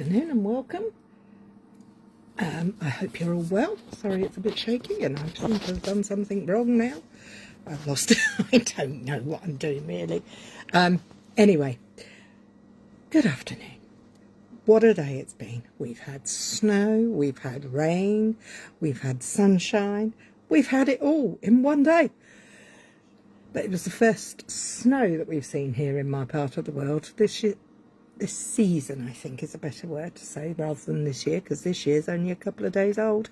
afternoon and welcome. I hope you're all well. Sorry it's a bit shaky and I seem to have done something wrong now. I've lost it. I don't know what I'm doing really. Anyway, good afternoon. What a day it's been. We've had snow, we've had rain, we've had sunshine. We've had it all in one day. But it was the first snow that we've seen here in my part of the world this year. This season, I think, is a better word to say rather than this year, because this year's only a couple of days old.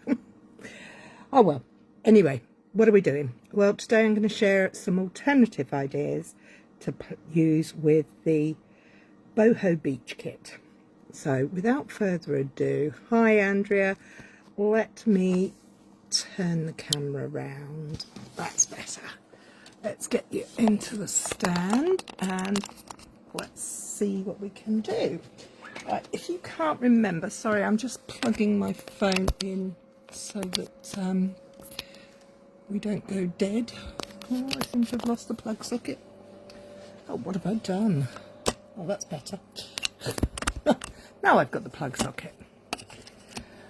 Oh well. Anyway, what are we doing? Well, today I'm going to share some alternative ideas to use with the Boho Beach kit. So, without further ado, hi Andrea, let me turn the camera around. That's better. Let's get you into the stand and let's see what we can do. Right, if you can't remember, sorry, I'm just plugging my phone in so that we don't go dead. Oh, I seem to have lost the plug socket. Oh, what have I done? Oh, that's better. Now I've got the plug socket.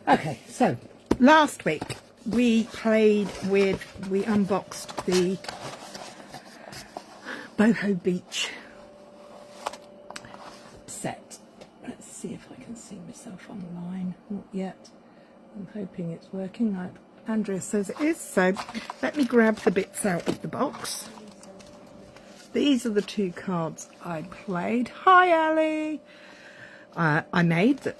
Okay, so last week we unboxed the Boho Beach set. Let's see if I can see myself online. Not yet. I'm hoping it's working. Like Andrea says it is. So let me grab the bits out of the box. These are the two cards I played. Hi Ali! I made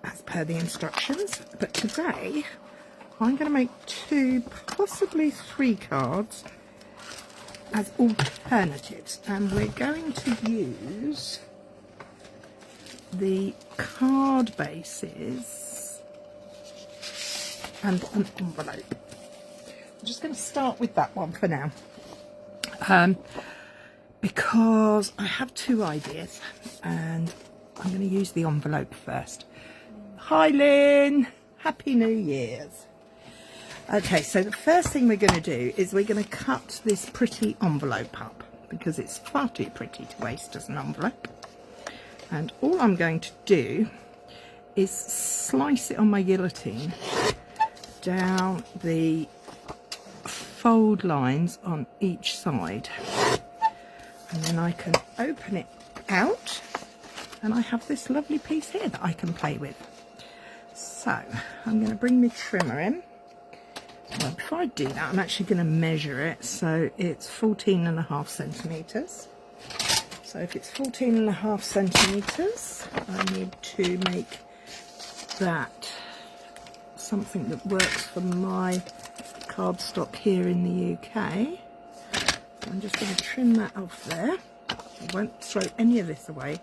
as per the instructions, but today I'm going to make 2, possibly 3 cards as alternatives, and we're going to use the card bases and an envelope. I'm just going to start with that one for now, because I have 2 ideas and I'm going to use the envelope first. Hi Lynn, Happy New Year's. Okay, so the first thing we're going to do is we're going to cut this pretty envelope up because it's far too pretty to waste as an envelope. And all I'm going to do is slice it on my guillotine down the fold lines on each side. And then I can open it out and I have this lovely piece here that I can play with. So I'm going to bring my trimmer in. Well, before I do that, I'm actually going to measure it. So it's 14.5 centimetres. So if it's 14.5 centimetres, I need to make that something that works for my cardstock here in the UK. So I'm just going to trim that off there. I won't throw any of this away.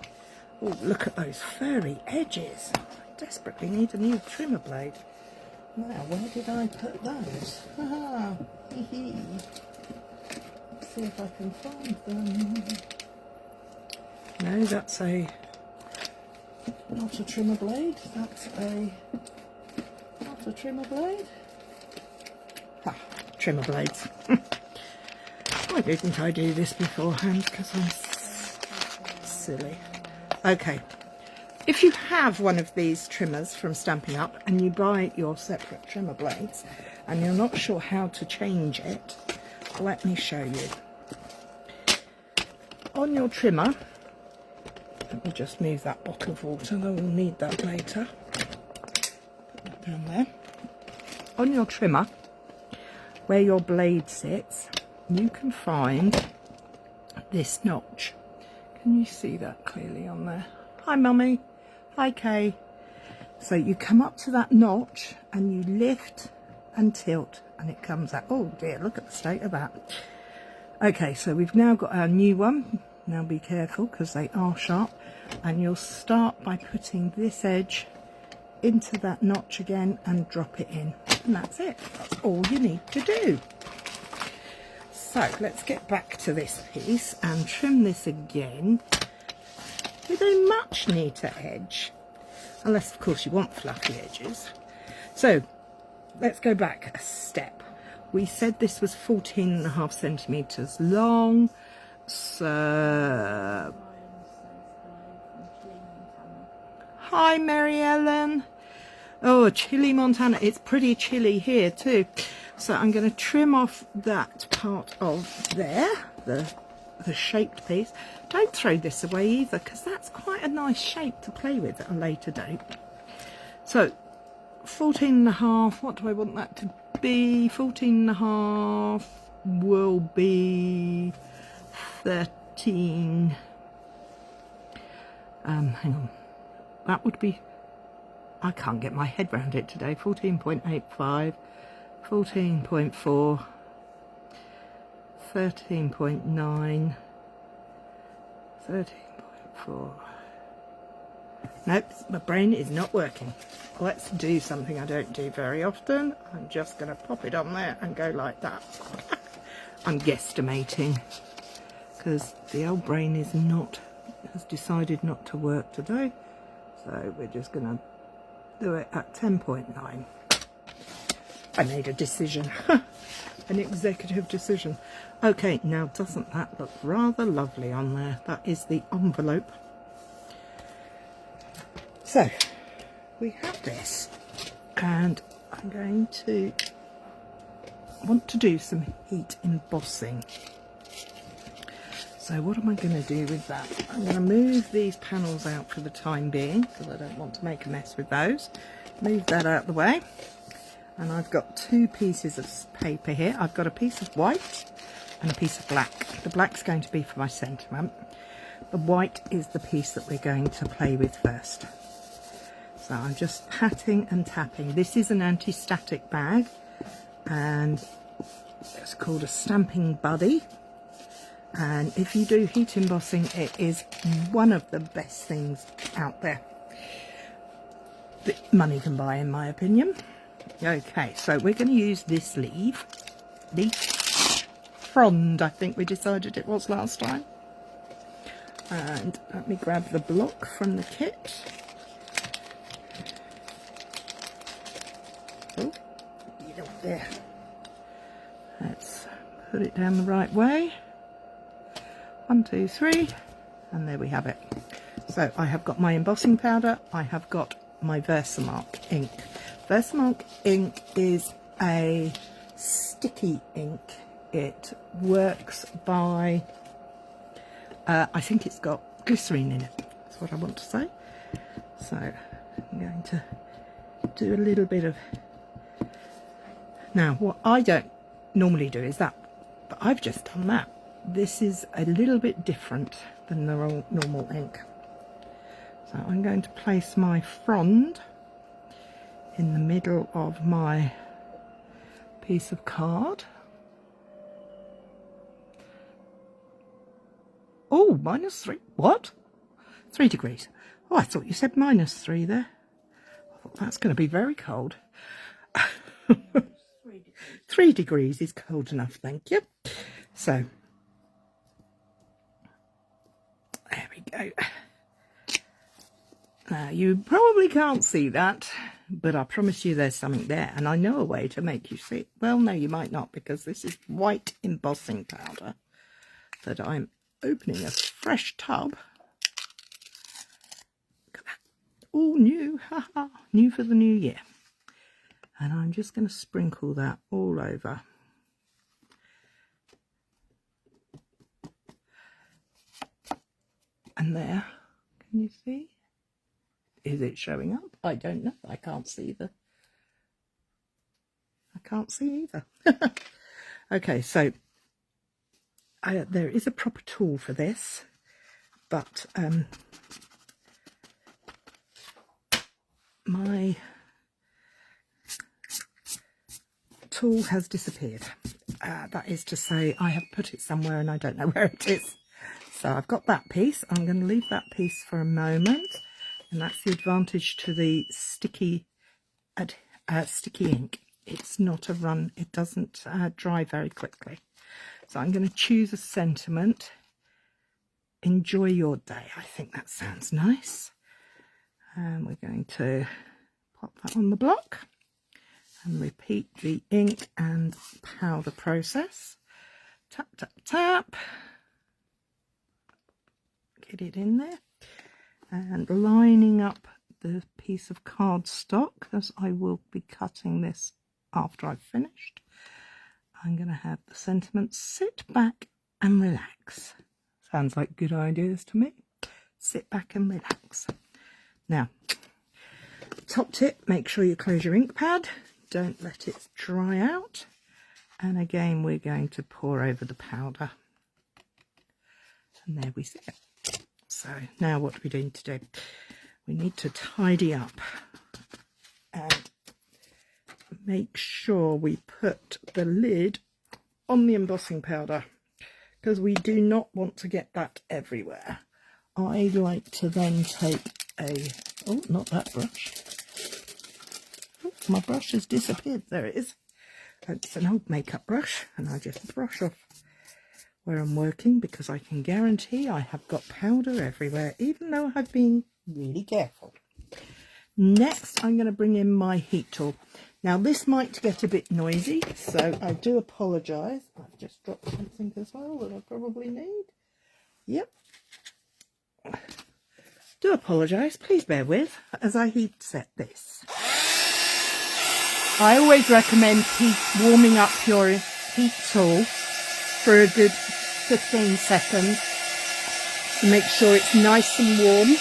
Oh, look at those furry edges. I desperately need a new trimmer blade. Now, where did I put those? Haha, hee. Let's see if I can find them. No, that's not a trimmer blade. That's not a trimmer blade. Ah, trimmer blades. Why didn't I do this beforehand? Because I'm silly. Okay. If you have one of these trimmers from Stampin' Up and you buy your separate trimmer blades and you're not sure how to change it, let me show you. On your trimmer, let me just move that bottle of water, though we'll need that later. Put that down there. On your trimmer, where your blade sits, you can find this notch. Can you see that clearly on there? Hi Mummy. Hi Kay. So you come up to that notch and you lift and tilt and it comes out. Oh dear, look at the state of that. Okay, so we've now got our new one. Now be careful because they are sharp, and you'll start by putting this edge into that notch again and drop it in, and that's it. That's all you need to do. So let's get back to this piece and trim this again with a much neater edge, unless of course you want fluffy edges. So let's go back a step. We said this was 14.5 centimetres long, so Hi, Mary Ellen. Oh, chilly Montana. It's pretty chilly here too. So I'm going to trim off that part of there, the shaped piece. Don't throw this away either, because that's quite a nice shape to play with at a later date. So 14.5, what do I want that to be? 14.5 will be 13. Hang on. That would be, I can't get my head around it today. 14.85, 14.4, 13.9, 13.4. Nope, my brain is not working. Let's do something I don't do very often. I'm just going to pop it on there and go like that. I'm guesstimating because the old brain is not, has decided not to work today. So we're just going to do it at 10.9. I made a decision, an executive decision. Okay, now doesn't that look rather lovely on there? That is the envelope. So we have this, and I'm going to want to do some heat embossing. So what am I going to do with that? I'm going to move these panels out for the time being because I don't want to make a mess with those. Move that out of the way. And I've got two pieces of paper here. I've got a piece of white and a piece of black. The black's going to be for my sentiment. The white is the piece that we're going to play with first. So I'm just patting and tapping. This is an anti-static bag and it's called a stamping buddy. And if you do heat embossing, it is one of the best things out there that money can buy, in my opinion. Okay, so we're going to use this leaf frond, I think we decided it was last time. And let me grab the block from the kit. Oh, get it up there. Let's put it down the right way. 1, 2, 3, and there we have it. So I have got my embossing powder, I have got my Versamark ink. Versamark ink is a sticky ink. It works by, I think it's got glycerine in it, that's what I want to say. So I'm going to do a little bit of, now what I don't normally do is that, but I've just done that. This is a little bit different than the normal ink. So I'm going to place my frond in the middle of my piece of card. Oh, -3. What? 3 degrees. Oh, I thought you said -3 there. I thought that's going to be very cold. 3 degrees is cold enough, thank you. So there we go. Now, you probably can't see that, but I promise you there's something there, and I know a way to make you see it. Well, no, you might not, because this is white embossing powder that I'm opening a fresh tub. Look at that. All new, haha, new for the new year. And I'm just going to sprinkle that all over. And there, can you see? Is it showing up? I don't know. I can't see either. Okay, so there is a proper tool for this, but my tool has disappeared. That is to say, I have put it somewhere and I don't know where it is. So I've got that piece. I'm going to leave that piece for a moment. And that's the advantage to the sticky ink. It's not a run. It doesn't dry very quickly. So I'm going to choose a sentiment. Enjoy your day. I think that sounds nice. And we're going to pop that on the block and repeat the ink and powder process. Tap, tap, tap. Get it in there. And lining up the piece of cardstock, as I will be cutting this after I've finished. I'm going to have the sentiments sit back and relax. Sounds like good ideas to me. Sit back and relax. Now, top tip, make sure you close your ink pad. Don't let it dry out. And again, we're going to pour over the powder. And there we see it. So now what do we need to do? We need to tidy up and make sure we put the lid on the embossing powder, because we do not want to get that everywhere. I like to then take a, oh, not that brush. Oh, my brush has disappeared. There it is. It's an old makeup brush, and I just brush off where I'm working, because I can guarantee I have got powder everywhere, even though I've been really careful. Next, I'm going to bring in my heat tool. Now, this might get a bit noisy, so I do apologise. I've just dropped something as well that I probably need. Yep. Do apologise. Please bear with as I heat set this. I always recommend warming up your heat tool for a good 15 seconds to make sure it's nice and warm.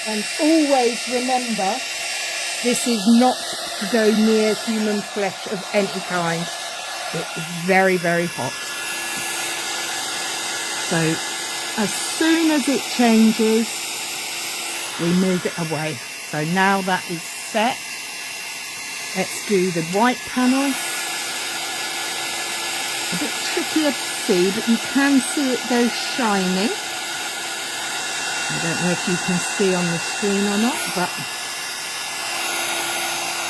And always remember, this is not to go near human flesh of any kind. It is very, very hot. So as soon as it changes, we move it away. So now that is set, let's do the white panel. A bit trickier to see, but you can see it go shiny. I don't know if you can see on the screen or not, but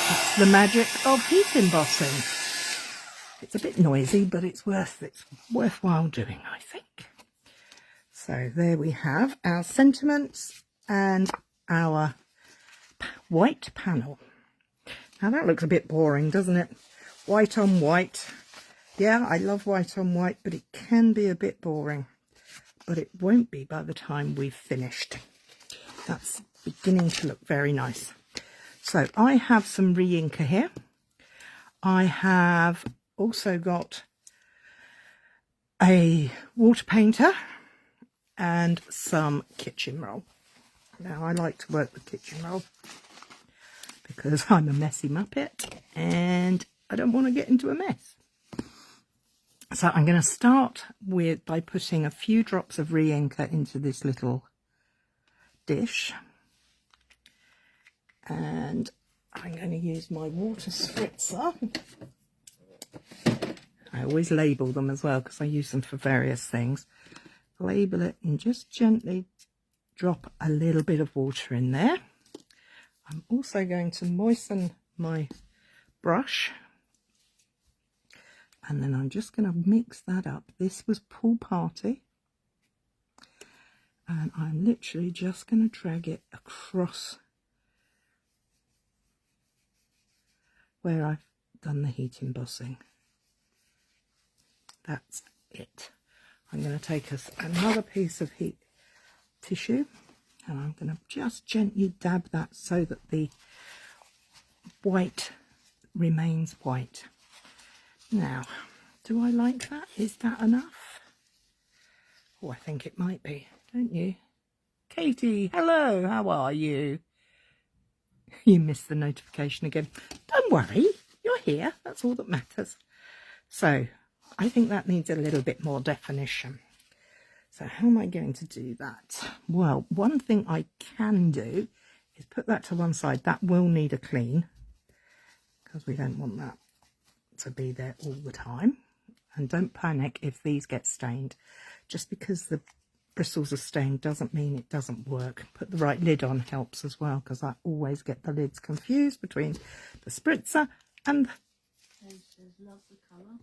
that's the magic of heat embossing. It's a bit noisy, but it's worthwhile doing, I think. So there we have our sentiments and our white panel. Now that looks a bit boring, doesn't it? White on white. Yeah, I love white on white, but it can be a bit boring. But it won't be by the time we've finished. That's beginning to look very nice. So I have some re-inker here. I have also got a water painter and some kitchen roll. Now I like to work with kitchen roll because I'm a messy muppet and I don't want to get into a mess. So I'm going to start by putting a few drops of re-inker into this little dish. And I'm going to use my water spritzer. I always label them as well because I use them for various things. Label it and just gently drop a little bit of water in there. I'm also going to moisten my brush. And then I'm just going to mix that up. This was Pool Party. And I'm literally just going to drag it across where I've done the heat embossing. That's it. I'm going to take another piece of heat tissue and I'm going to just gently dab that so that the white remains white. Now, do I like that? Is that enough? Oh, I think it might be, don't you? Katie, hello, how are you? You missed the notification again. Don't worry, you're here. That's all that matters. So, I think that needs a little bit more definition. So, how am I going to do that? Well, one thing I can do is put that to one side. That will need a clean because we don't want that to be there all the time. And don't panic if these get stained. Just because the bristles are stained doesn't mean it doesn't work. Put the right lid on helps as well, because I always get the lids confused between the spritzer and... Love the colour.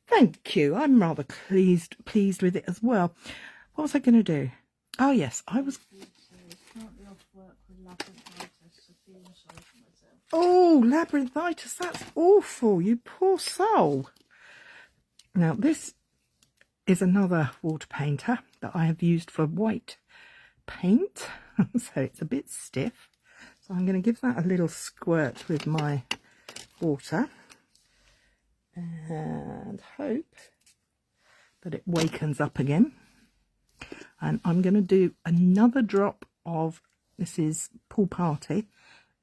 Thank you. I'm rather pleased with it as well. What was I going to do? Oh yes, I was... Oh, labyrinthitis, that's awful, you poor soul. Now, this is another water painter that I have used for white paint, so it's a bit stiff. So I'm going to give that a little squirt with my water and hope that it wakens up again. And I'm going to do another drop of, this is Pool Party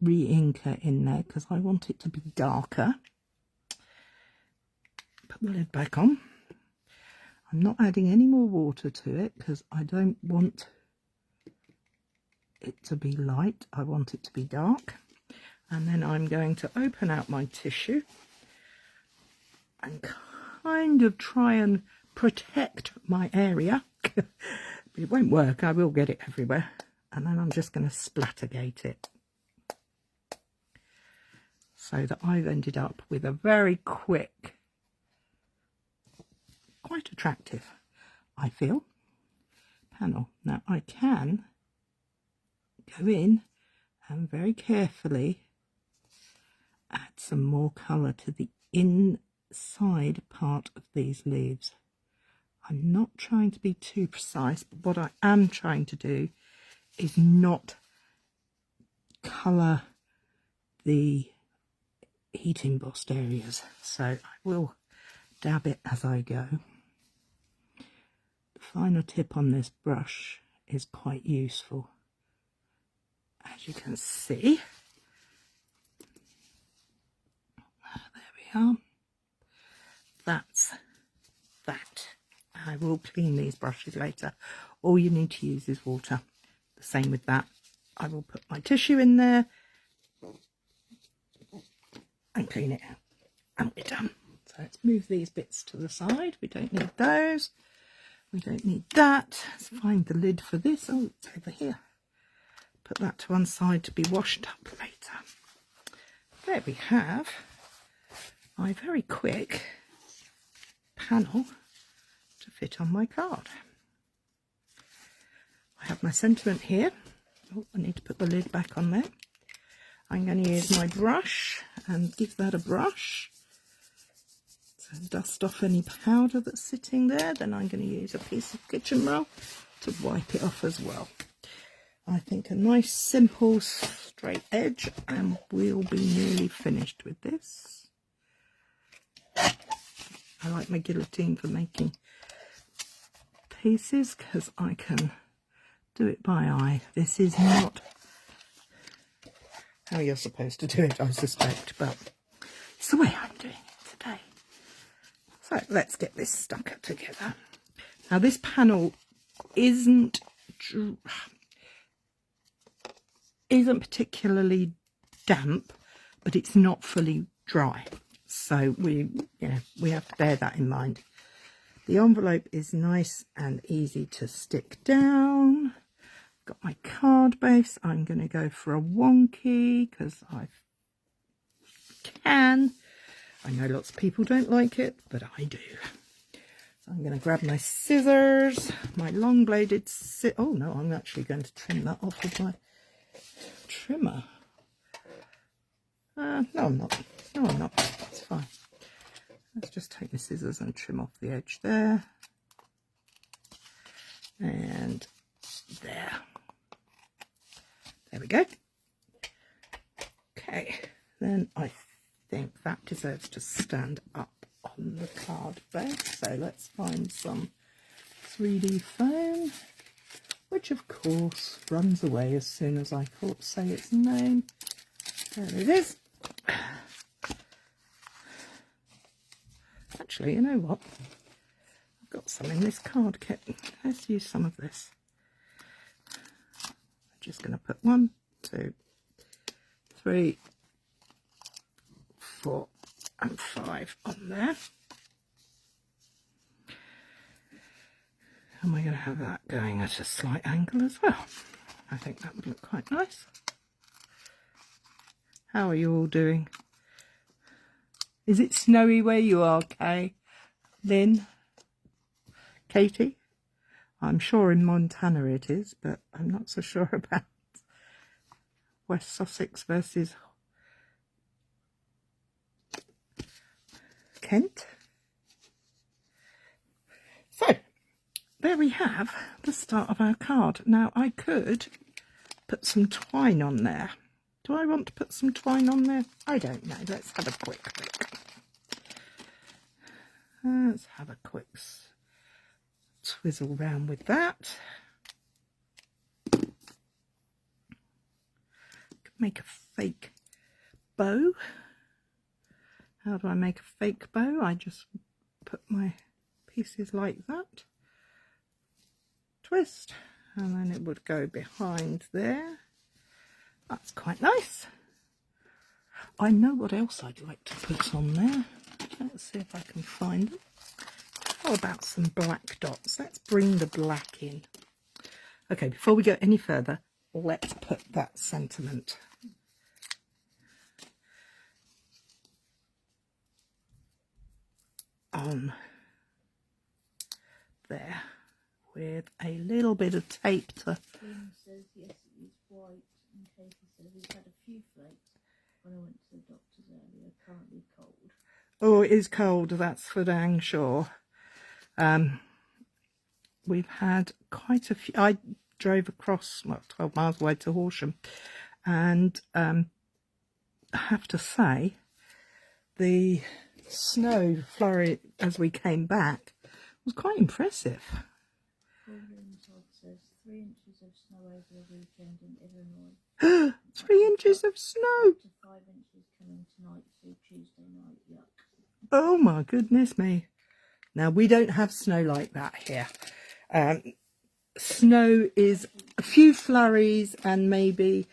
re-inker in there because I want it to be darker. Put the lid back on. I'm not adding any more water to it because I don't want it to be light. I want it to be dark. And then I'm going to open out my tissue and kind of try and protect my area. But it won't work. I will get it everywhere. And then I'm just going to splattergate it. So that I've ended up with a very quick, quite attractive, I feel, panel. Now I can go in and very carefully add some more colour to the inside part of these leaves. I'm not trying to be too precise, but what I am trying to do is not colour the heat embossed areas, so I will dab it as I go. The finer tip on this brush is quite useful, as you can see. There we are. That's that. I will clean these brushes later. All you need to use is water. The same with that. I will put my tissue in there and clean it out, and we're done. So let's move these bits to the side. We don't need those. We don't need that. Let's find the lid for this. Oh, it's over here. Put that to one side to be washed up later. There we have my very quick panel to fit on my card. I have my sentiment here. Oh, I need to put the lid back on there. I'm going to use my brush and give that a brush. So dust off any powder that's sitting there. Then I'm going to use a piece of kitchen roll to wipe it off as well. I think a nice simple straight edge and we'll be nearly finished with this. I like my guillotine for making pieces because I can do it by eye. This is not how you're supposed to do it, I suspect, but it's the way I'm doing it today. So let's get this stuck together. Now this panel isn't particularly damp, but it's not fully dry. So we have to bear that in mind. The envelope is nice and easy to stick down. Got my card base. I'm going to go for a wonky because I can. I know lots of people don't like it, but I do. So I'm going to grab my scissors, my long bladed oh no, I'm actually going to trim that off with my trimmer. No, I'm not. No, I'm not. That's fine. Let's just take the scissors and trim off the edge there. And there. There we go. Okay, then I think that deserves to stand up on the card base. So let's find some 3D foam, which of course runs away as soon as I say its name. There it is. Actually, you know what? I've got some in this card kit. Let's use some of this. I'm just going to put 1, 2, 3, 4 and 5 on there. And we're going to have that going at a slight angle as well. I think that would look quite nice. How are you all doing? Is it snowy where you are, Kay? Lynn? Katie? I'm sure in Montana it is, but I'm not so sure about West Sussex versus Kent. So, there we have the start of our card. Now, I could put some twine on there, Do I want to put some twine on there? I don't know. Let's have a quick look. Let's have a quick twizzle round with that. Make a fake bow. How do I make a fake bow? I just put my pieces like that, twist, and then it would go behind there. That's quite nice. I know what else I'd like to put on there. Let's see if I can find them. How about some black dots? Let's bring the black in. Okay, before we go any further, let's put that sentiment on there with a little bit of tape to... Jim says yes, it is white, and Katie says he's had a few flakes when I went to the doctor's earlier, currently cold. Oh, it is cold, that's for dang sure. We've had quite a few. I drove across, well, 12 miles away to Horsham, and I have to say, the snow flurry as we came back was quite impressive. Says 3 inches of snow over the weekend in Illinois. 3 inches of snow. Up to 5 inches coming tonight through Tuesday night. Yuck. Oh my goodness me. Now we don't have snow like that here. Snow is a few flurries and maybe,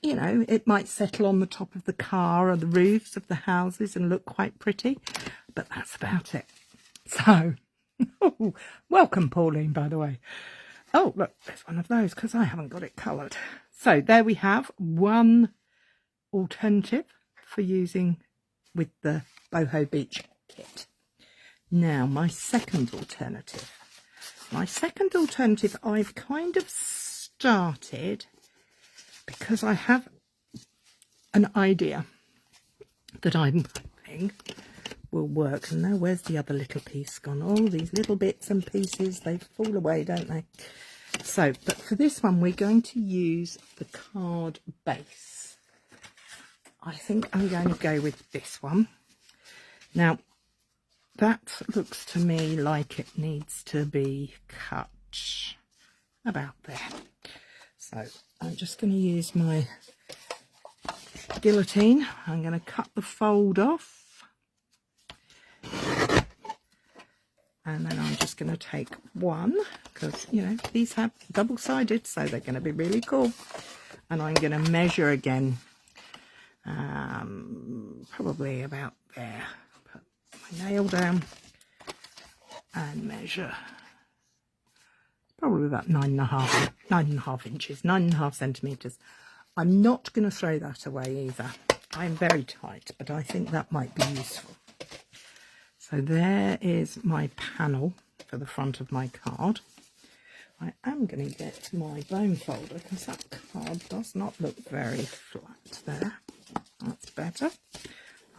you know, it might settle on the top of the car or the roofs of the houses and look quite pretty, but that's about it. So, welcome Pauline, by the way. Oh, look, there's one of those because I haven't got it coloured. So there we have one alternative for using with the Boho Beach kit. Now, my second alternative. I've kind of started because I have an idea that I'm hoping will work. And now where's the other little piece gone? All these little bits and pieces, they fall away, don't they? So, but for this one, we're going to use the card base. I think I'm going to go with this one. Now, that looks to me like it needs to be cut about there. So I'm just going to use my guillotine. I'm going to cut the fold off. And then I'm just going to take one, because, you know, these have double-sided, so they're going to be really cool. And I'm going to measure again, probably about there. Put my nail down and measure. Probably about 9.5 inches, 9.5 centimetres. I'm not going to throw that away either. I'm very tight, but I think that might be useful. So there is my panel for the front of my card. I am going to get my bone folder because that card does not look very flat there. That's better.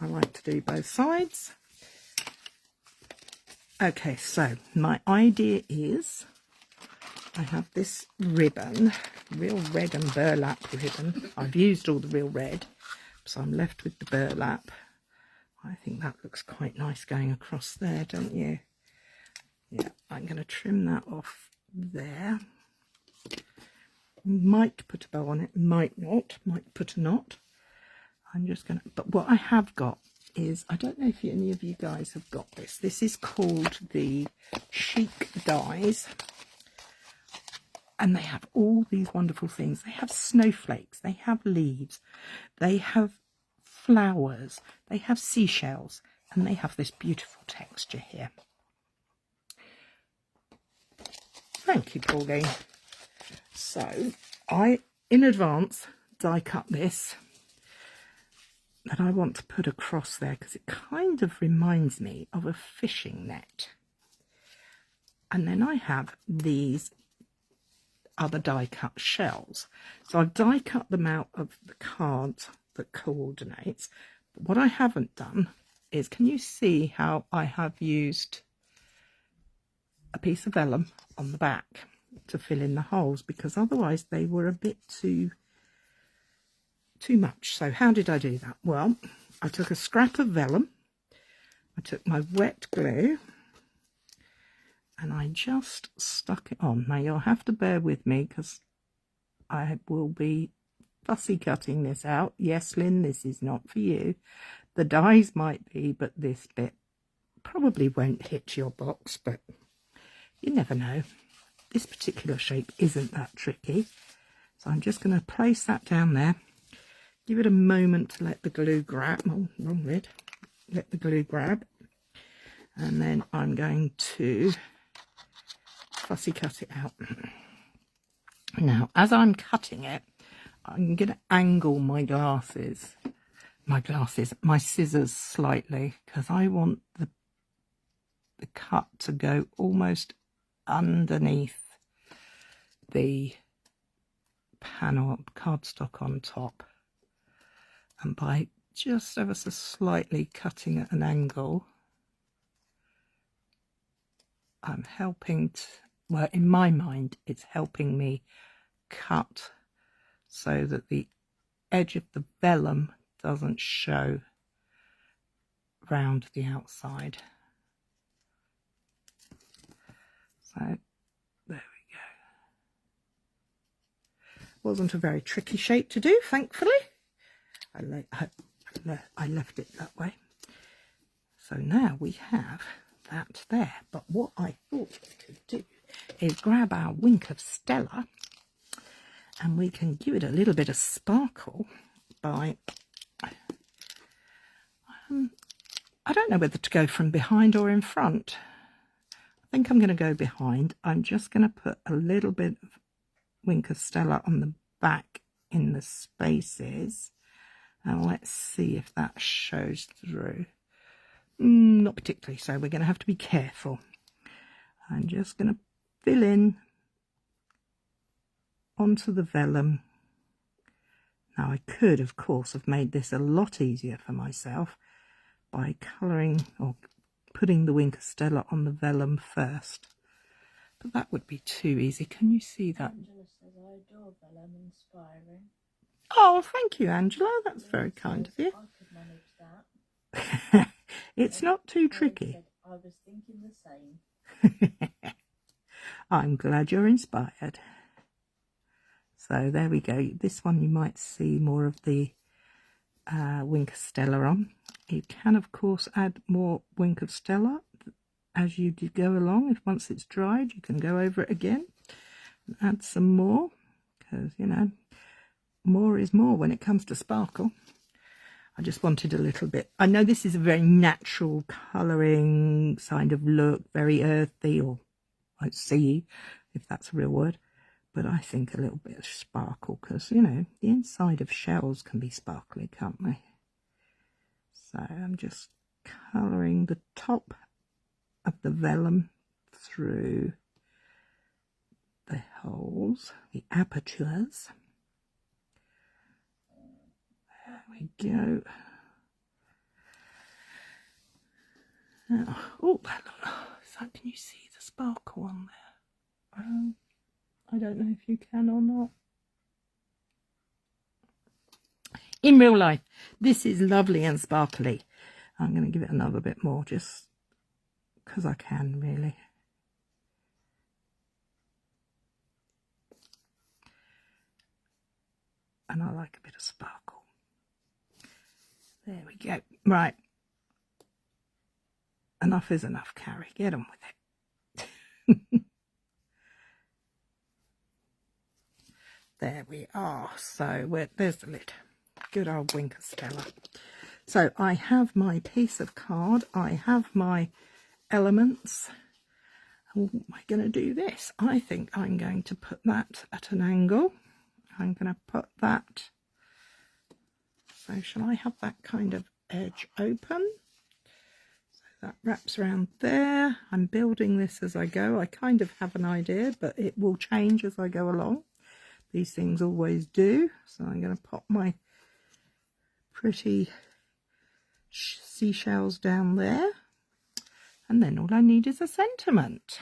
I like to do both sides. Okay, so my idea is I have this ribbon, real red and burlap ribbon. I've used all the real red, so I'm left with the burlap. I think that looks quite nice going across there, don't you? Yeah, I'm going to trim that off there. Might put a bow on it, might not, might put a knot. I'm just going to, but what I have got is, I don't know if any of you guys have got this. This is called the Chic Dies. And they have all these wonderful things. They have snowflakes, they have leaves, they have flowers, they have seashells, and they have this beautiful texture here. Thank you, Pauline. So I, in advance, die cut this that I want to put across there because it kind of reminds me of a fishing net. And then I have these other die cut shells. So I've die cut them out of the card that coordinates. But what I haven't done is, can you see how I have used a piece of vellum on the back to fill in the holes, because otherwise they were a bit too too much. So how did I do that? Well, I took a scrap of vellum, I took my wet glue, and I just stuck it on. Now you'll have to bear with me because I will be fussy cutting this out. Yes, Lynn, this is not for you. The dies might be, but this bit probably won't hit your box, but you never know. This particular shape isn't that tricky. So I'm just going to place that down there. Give it a moment to let the glue grab. Oh, wrong lid. Let the glue grab. And then I'm going to fussy cut it out. Now, as I'm cutting it, I'm going to angle my scissors slightly, because I want the cut to go almost underneath the panel cardstock on top. And by just ever so slightly cutting at an angle, I'm helping to, well, in my mind, it's helping me cut so that the edge of the vellum doesn't show round the outside. So there we go. Wasn't a very tricky shape to do, thankfully. I left it that way. So now we have that there. But what I thought we could do is grab our wink of Stella, and we can give it a little bit of sparkle by, I don't know whether to go from behind or in front. I think I'm going to go behind. I'm just going to put a little bit of wink of Stella on the back in the spaces. And let's see if that shows through. Not particularly, so we're going to have to be careful. I'm just going to fill in onto the vellum. Now I could, of course, have made this a lot easier for myself by colouring or putting the wink of Stella on the vellum first. But that would be too easy. Can you see that? Angela says, I adore vellum, inspiring. Oh, thank you, Angela. That's very kind of you. I could manage that. It's not too tricky. I was thinking the same. I'm glad you're inspired. So there we go. This one you might see more of the wink of Stella on. You can, of course, add more wink of Stella as you go along. If once it's dried, you can go over it again and add some more, because, you know, more is more when it comes to sparkle. I just wanted a little bit. I know this is a very natural colouring kind of look, very earthy, or like sea, if that's a real word. But I think a little bit of sparkle, because, you know, the inside of shells can be sparkly, can't they? So I'm just colouring the top of the vellum through the holes, the apertures. There we go. Oh, can you see the sparkle on there? I don't know if you can or not. In real life, this is lovely and sparkly. I'm going to give it another bit more just because I can, really. And I like a bit of sparkle. There we go. Right. Enough is enough, Cary. Get on with it. There we are. So there's the lid. Good old wink of Stella. So I have my piece of card. I have my elements. Oh, am I going to do this? I think I'm going to put that at an angle. I'm going to put that. So shall I have that kind of edge open? So that wraps around there. I'm building this as I go. I kind of have an idea, but it will change as I go along. These things always do. So I'm going to pop my pretty seashells down there. And then all I need is a sentiment.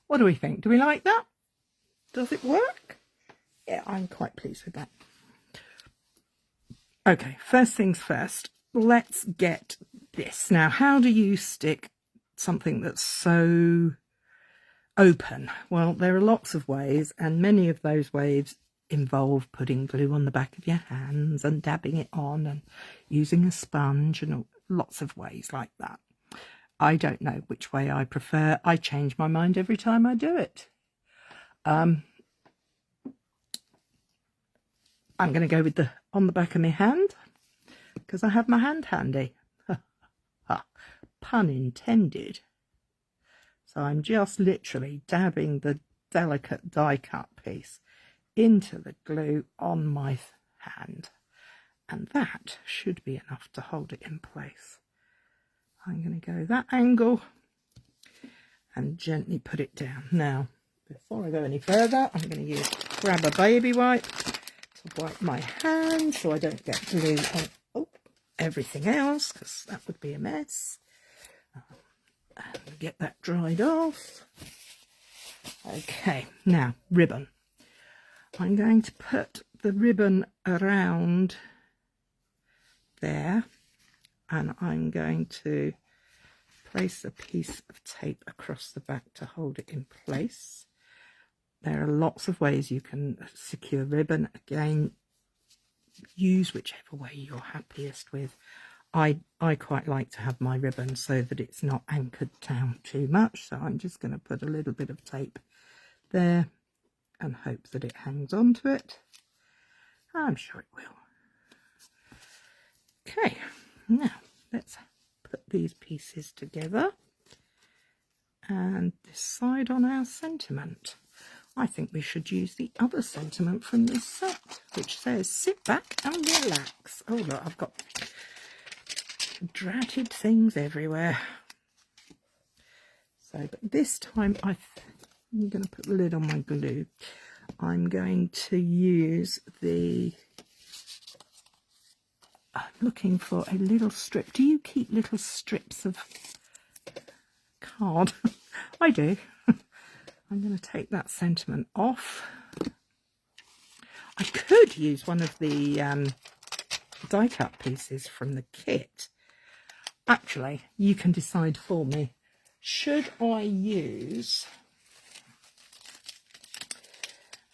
What do we think? Do we like that? Does it work? Yeah, I'm quite pleased with that. Okay, first things first, let's get this. Now, how do you stick something that's so open? Well, there are lots of ways, and many of those ways involve putting glue on the back of your hands and dabbing it on and using a sponge and lots of ways like that. I don't know which way I prefer. I change my mind every time I do it. I'm going to go with the on the back of my hand because I have my hand handy. Pun intended. So I'm just literally dabbing the delicate die cut piece into the glue on my hand, and that should be enough to hold it in place. I'm going to go that angle and gently put it down. Now, before I go any further, I'm going to grab a baby wipe to wipe my hand so I don't get glue on everything else, because that would be a mess. And get that dried off. Okay, now ribbon. I'm going to put the ribbon around there, and I'm going to place a piece of tape across the back to hold it in place. There are lots of ways you can secure ribbon. Again, use whichever way you're happiest with. I quite like to have my ribbon so that it's not anchored down too much, so I'm just going to put a little bit of tape there and hope that it hangs on to it. I'm sure it will. Okay, now let's put these pieces together and decide on our sentiment. I think we should use the other sentiment from this set, which says sit back and relax. Oh look, I've got dratted things everywhere. So, but this time I'm going to put the lid on my glue. I'm going to use the, I'm looking for a little strip. Do you keep little strips of card? I do. I'm going to take that sentiment off. I could use one of the die cut pieces from the kit. Actually, you can decide for me. Should I use,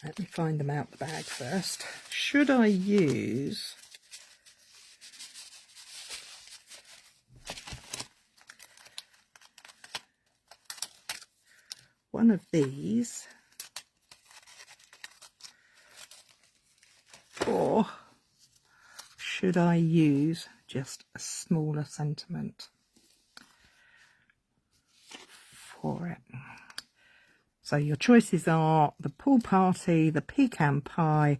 let me find them out the bag first. Should I use one of these, or should I use just a smaller sentiment for it? So your choices are the pool party, the pecan pie,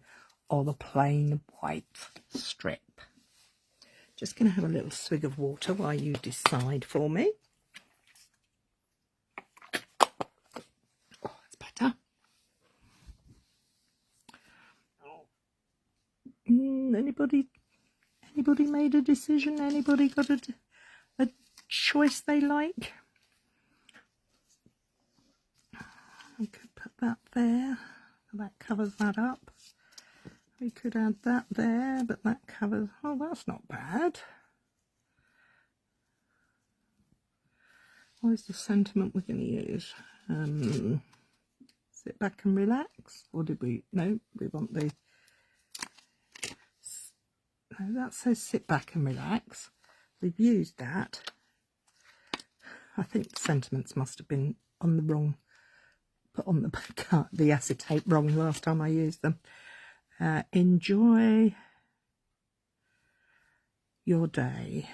or the plain white strip. Just going to have a little swig of water while you decide for me. Oh, that's better. Anybody made a decision? Anybody got a choice they like? We could put that there. That covers that up. We could add that there, but that covers... Oh, that's not bad. What is the sentiment we're going to use? Sit back and relax. Or did we... No, we want the... No, that says sit back and relax. We've used that. I think the sentiments must have been on the wrong... Put on the back, the acetate wrong last time I used them. Enjoy your day.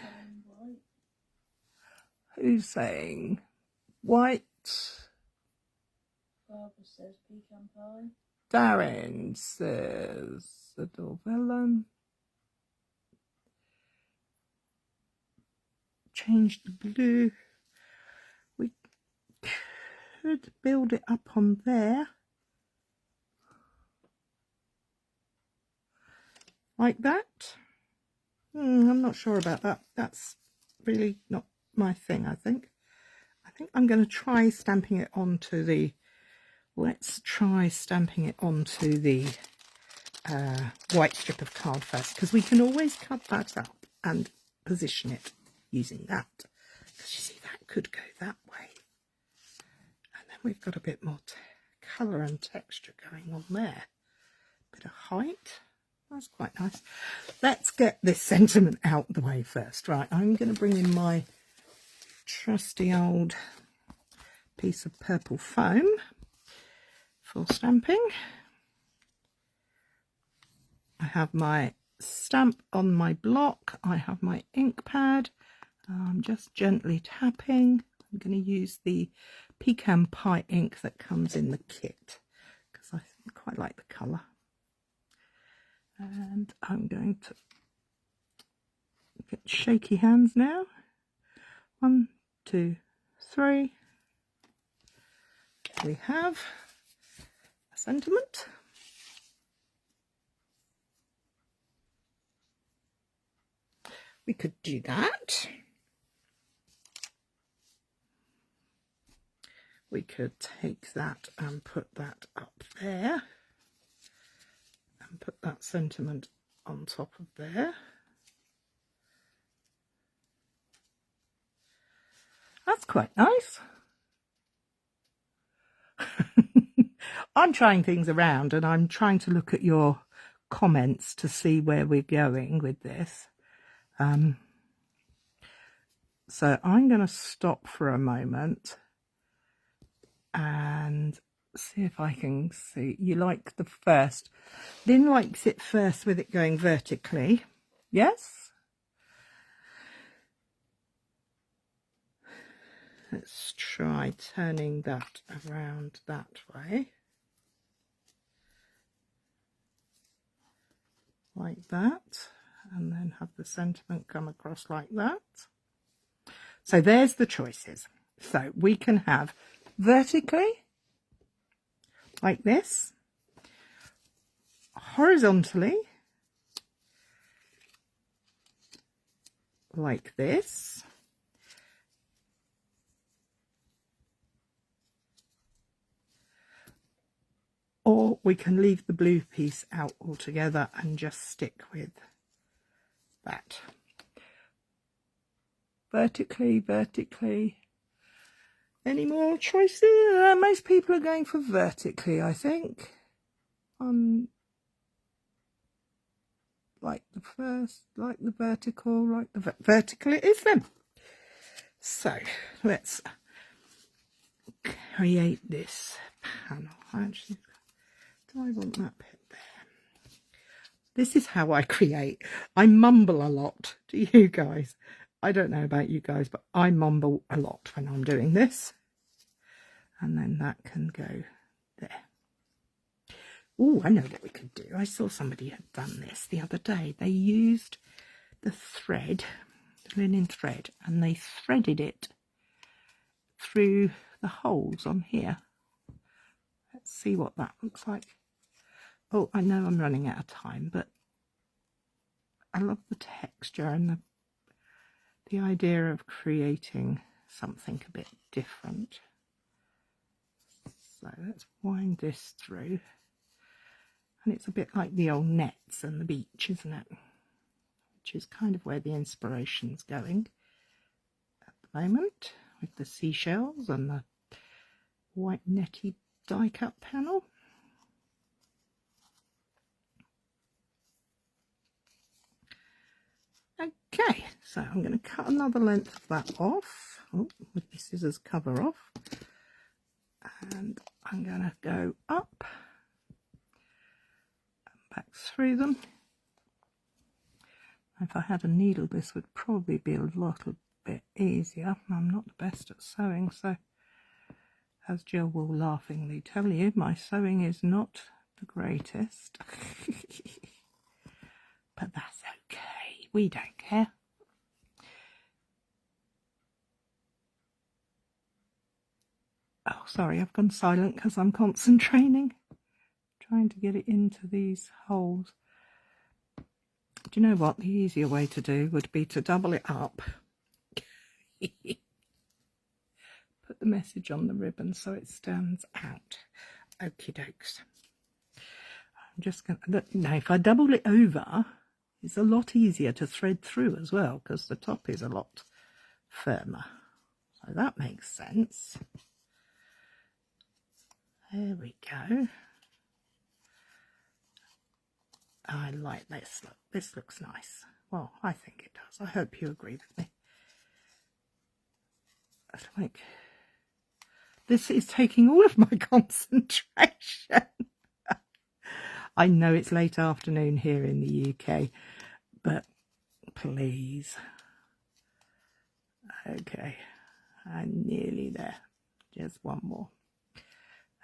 Who's saying white? Barbara says pecan pie. Darren says the doorbell. Change the blue. We could build it up on there. Like that. I'm not sure about that. That's really not my thing, I think. I think I'm going to try stamping it onto the... Let's try stamping it onto the white strip of card first, because we can always cut that up and position it using that. Because you see, that could go that way. And then we've got a bit more colour and texture going on there. Bit of height. That's quite nice. Let's get this sentiment out the way first. Right, I'm going to bring in my trusty old piece of purple foam for stamping. I have my stamp on my block. I have my ink pad. I'm just gently tapping. I'm going to use the pecan pie ink that comes in the kit because I quite like the colour. And I'm going to get shaky hands now. 1, 2, 3. We have a sentiment. We could do that. We could take that and put that up there. And put that sentiment on top of there. That's quite nice. I'm trying things around and I'm trying to look at your comments to see where we're going with this. So I'm going to stop for a moment and see if I can see. You like the first. Lynn likes it first with it going vertically. Yes? Let's try turning that around that way. Like that. And then have the sentiment come across like that. So there's the choices. So we can have vertically, like this, horizontally, like this, or we can leave the blue piece out altogether and just stick with that. Vertically, vertically. Any more choices? Most people are going for vertically, I think. Like the first, like the vertical, like the vertical it is then. So let's create this panel. Actually, do I want that bit there? This is how I create. I mumble a lot to you guys. I don't know about you guys, but I mumble a lot when I'm doing this. And then that can go there. Oh, I know what we could do. I saw somebody had done this the other day. They used the thread, the linen thread, and they threaded it through the holes on here. Let's see what that looks like. Oh, I know I'm running out of time, but I love the texture and the idea of creating something a bit different. So let's wind this through. And it's a bit like the old nets and the beach, isn't it? Which is kind of where the inspiration's going at the moment, with the seashells and the white netty die cut panel. Okay, so I'm going to cut another length of that off. Oh, with the scissors cover off. And I'm going to go up and back through them. If I had a needle, this would probably be a little bit easier. I'm not the best at sewing, so as Jill will laughingly tell you, my sewing is not the greatest. But that's okay. We don't care. Oh, sorry, I've gone silent because I'm concentrating. Trying to get it into these holes. Do you know what? The easier way to do would be to double it up. Put the message on the ribbon so it stands out. Okie dokes. I'm just going to, now if I double it over, it's a lot easier to thread through as well, because the top is a lot firmer. So that makes sense. There we go. I like this look. This looks nice. Well, I think it does. I hope you agree with me. Like, this is taking all of my concentration. I know it's late afternoon here in the UK, but please. Okay, I'm nearly there. Just one more.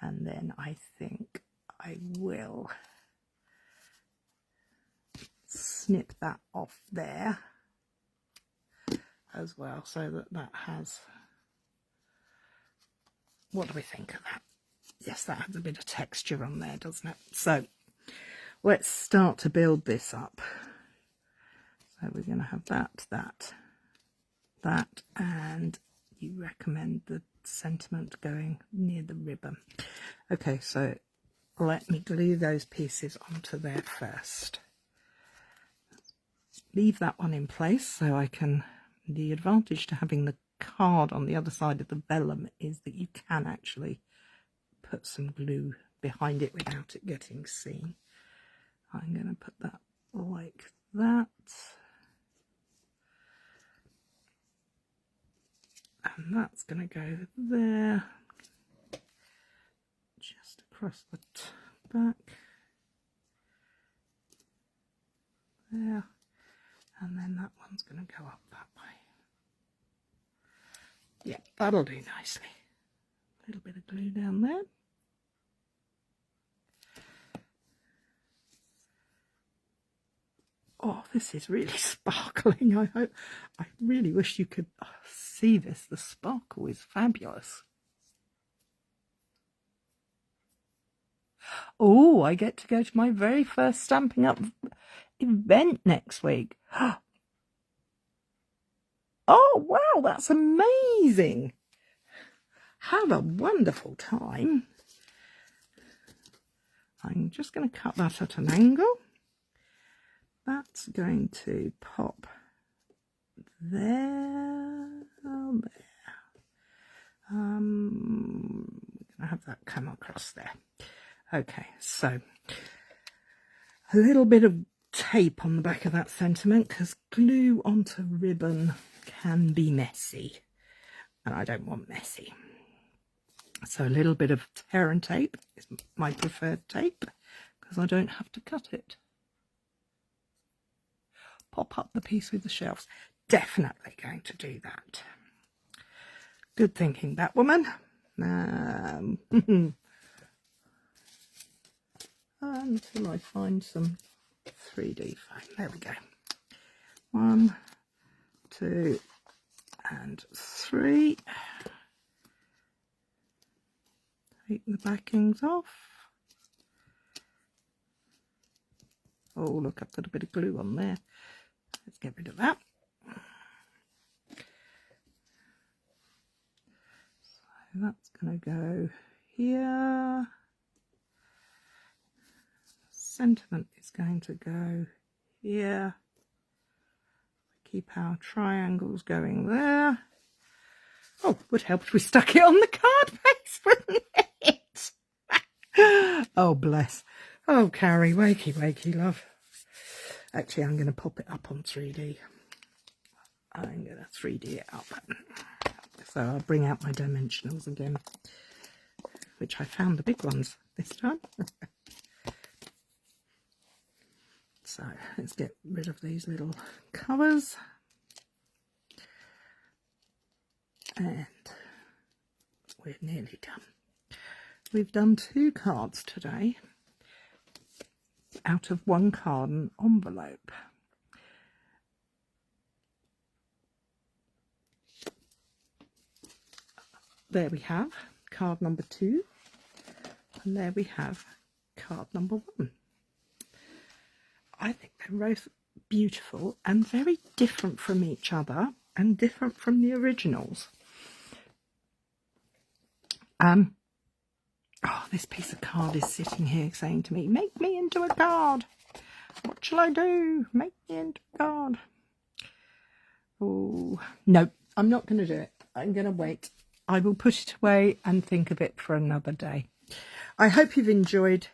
And then I think I will snip that off there as well, so that that has, what do we think of that? Yes, that has a bit of texture on there, doesn't it? So let's start to build this up. So we're going to have that, and you recommend the sentiment going near the ribbon. Okay, so let me glue those pieces onto there first. Leave that one in place so I can, the advantage to having the card on the other side of the vellum is that you can actually put some glue behind it without it getting seen. I'm going to put that like that. And that's going to go there, just across the back, there, and then that one's going to go up that way. Yeah, that'll do nicely. A little bit of glue down there. Oh, this is really sparkling. I really wish you could see this. The sparkle is fabulous. Oh, I get to go to my very first Stampin' Up event next week. Oh, wow, that's amazing. Have a wonderful time. I'm just going to cut that at an angle. That's going to pop there, there. We're going to have that come across there. Okay, so a little bit of tape on the back of that sentiment, because glue onto ribbon can be messy, and I don't want messy. So a little bit of tear and tape is my preferred tape, because I don't have to cut it. Pop up the piece with the shelves. Definitely going to do that. Good thinking, Batwoman. Until I find some 3D foam. There we go. 1, 2, and 3. Take the backings off. Oh, look, I've got a bit of glue on there. Let's get rid of that. So that's going to go here. Sentiment is going to go here. Keep our triangles going there. Oh, would help if we stuck it on the card base, wouldn't it? Oh, bless. Oh, Cary, wakey, wakey, love. Actually, I'm going to pop it up on 3D. I'm going to 3D it up. So I'll bring out my dimensionals again, which I found the big ones this time. So let's get rid of these little covers. And we're nearly done. We've done 2 cards today out of 1 card and envelope. There we have card number 2, and there we have card number 1. I think they're both beautiful and very different from each other and different from the originals. Oh, this piece of card is sitting here saying to me, make me into a card. What shall I do? Make me into a card. Oh, no, I'm not going to do it. I'm going to wait. I will put it away and think of it for another day. I hope you've enjoyed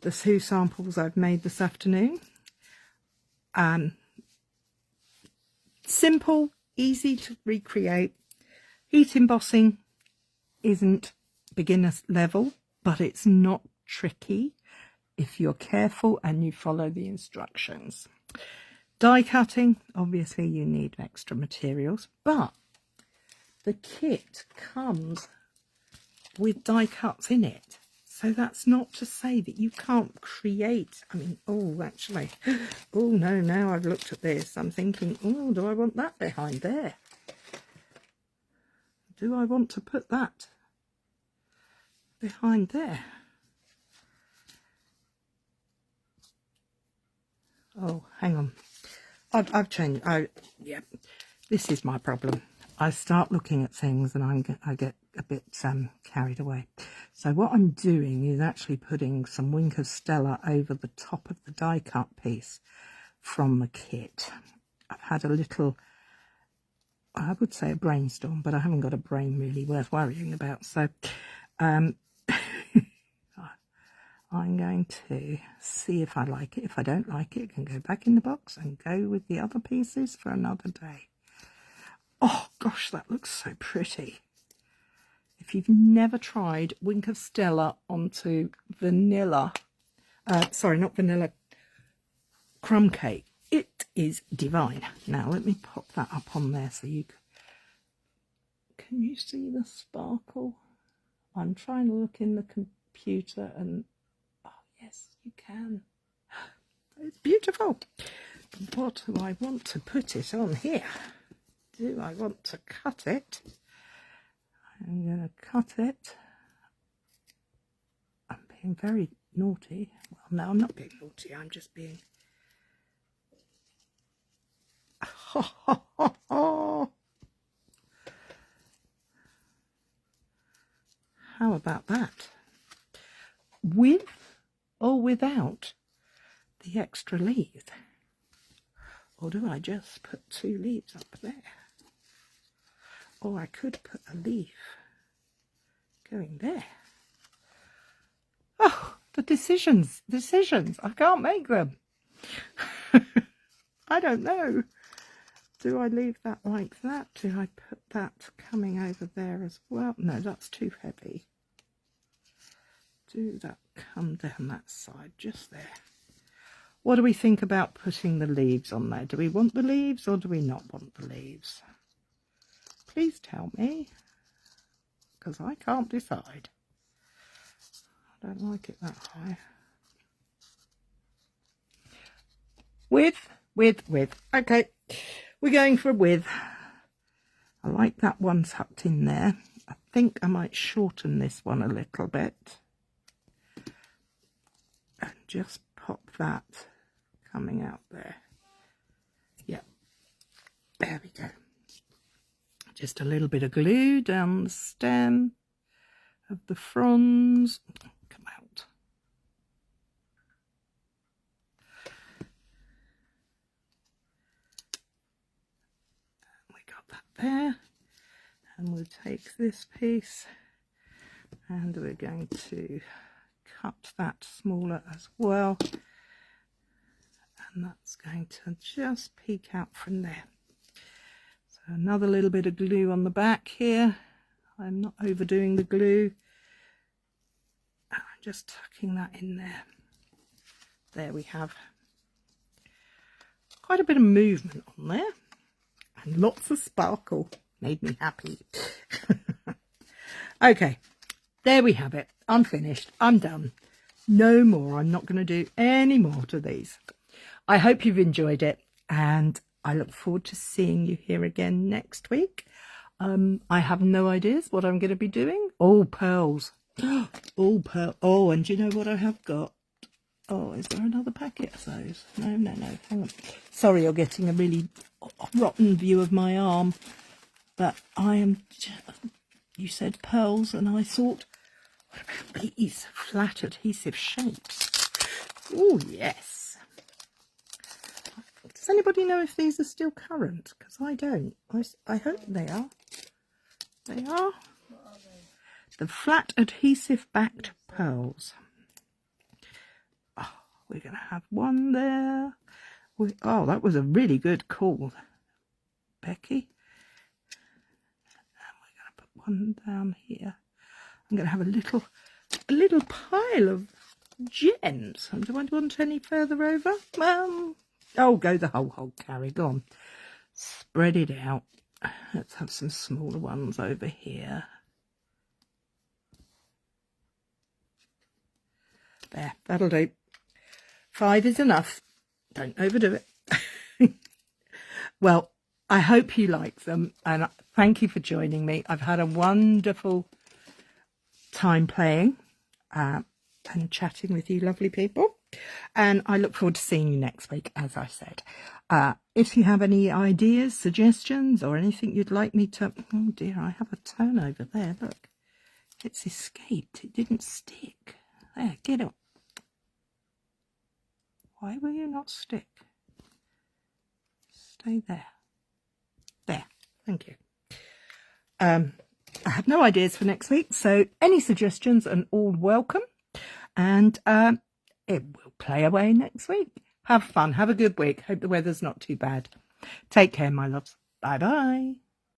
the 2 samples I've made this afternoon. Simple, easy to recreate. Heat embossing isn't beginner's level, but it's not tricky if you're careful and you follow the instructions. Die cutting, obviously you need extra materials, but the kit comes with die cuts in it. So that's not to say that you can't create. I mean, oh, actually, oh no, now I've looked at this, I'm thinking, oh, do I want that behind there? Do I want to put that behind there? Oh, hang on. I've changed. Yeah, this is my problem. I start looking at things and I get a bit carried away. So what I'm doing is actually putting some Wink of Stella over the top of the die cut piece from the kit. I've had a little, I would say a brainstorm, but I haven't got a brain really worth worrying about. So I'm going to see if I like it. If I don't like it, I can go back in the box and go with the other pieces for another day. Oh gosh, that looks so pretty. If you've never tried Wink of Stella onto vanilla, sorry, not vanilla, crumb cake, it is divine. Now let me pop that up on there so you can you see the sparkle? I'm trying to look in the computer and oh yes, you can. It's beautiful. But what do I want to put it on here? Do I want to cut it? I'm going to cut it. I'm being very naughty. Well, no, I'm not being naughty. I'm just being... How about that? With or without the extra leaves? Or do I just put 2 leaves up there? Or I could put a leaf going there. Oh, the decisions. I can't make them. I don't know. Do I leave that like that? Do I put that coming over there as well? No, that's too heavy. Do that come down that side, just there. What do we think about putting the leaves on there? Do we want the leaves or do we not want the leaves? Please tell me, because I can't decide. I don't like it that high. With. Okay, we're going for a with. I like that one tucked in there. I think I might shorten this one a little bit. And just pop that coming out there. Yeah, there we go. Just a little bit of glue down the stem of the fronds. Come out. We got that there. And we'll take this piece and we're going to cut that smaller as well. And that's going to just peek out from there. Another little bit of glue on the back here. I'm not overdoing the glue. I'm just tucking that in there. There we have quite a bit of movement on there. And lots of sparkle. Made me happy. Okay, there we have it. I'm finished. I'm done. No more. I'm not going to do any more to these. I hope you've enjoyed it. And I look forward to seeing you here again next week. I have no ideas what I'm going to be doing. Oh, pearls. Oh, pearl. Oh, and do you know what I have got? Oh, is there another packet of those? No. Hang on. Sorry, you're getting a really rotten view of my arm. But I am... You said pearls, and I thought, I What about these flat adhesive shapes? Oh, yes. Does anybody know if these are still current? Because I don't. I hope they are. They are. The flat adhesive backed pearls. Oh, we're going to have one there. Oh, that was a really good call, Becky. And we're going to put one down here. I'm going to have a little pile of gems. Do I want any further over? Oh, go the whole hog, Cary. Go on. Spread it out. Let's have some smaller ones over here. There, that'll do. 5 is enough. Don't overdo it. Well, I hope you like them, and thank you for joining me. I've had a wonderful time playing and chatting with you lovely people, and I look forward to seeing you next week, as I said. If you have any ideas, suggestions, or anything you'd like me to... Oh dear, I have a turnover there. Look, it's escaped. It didn't stick. There, get up. Why will you not stick? Stay there. There, thank you. I have no ideas for next week, so any suggestions are all welcome. And it will play away next week. Have fun. Have a good week. Hope the weather's not too bad. Take care, my loves. Bye-bye.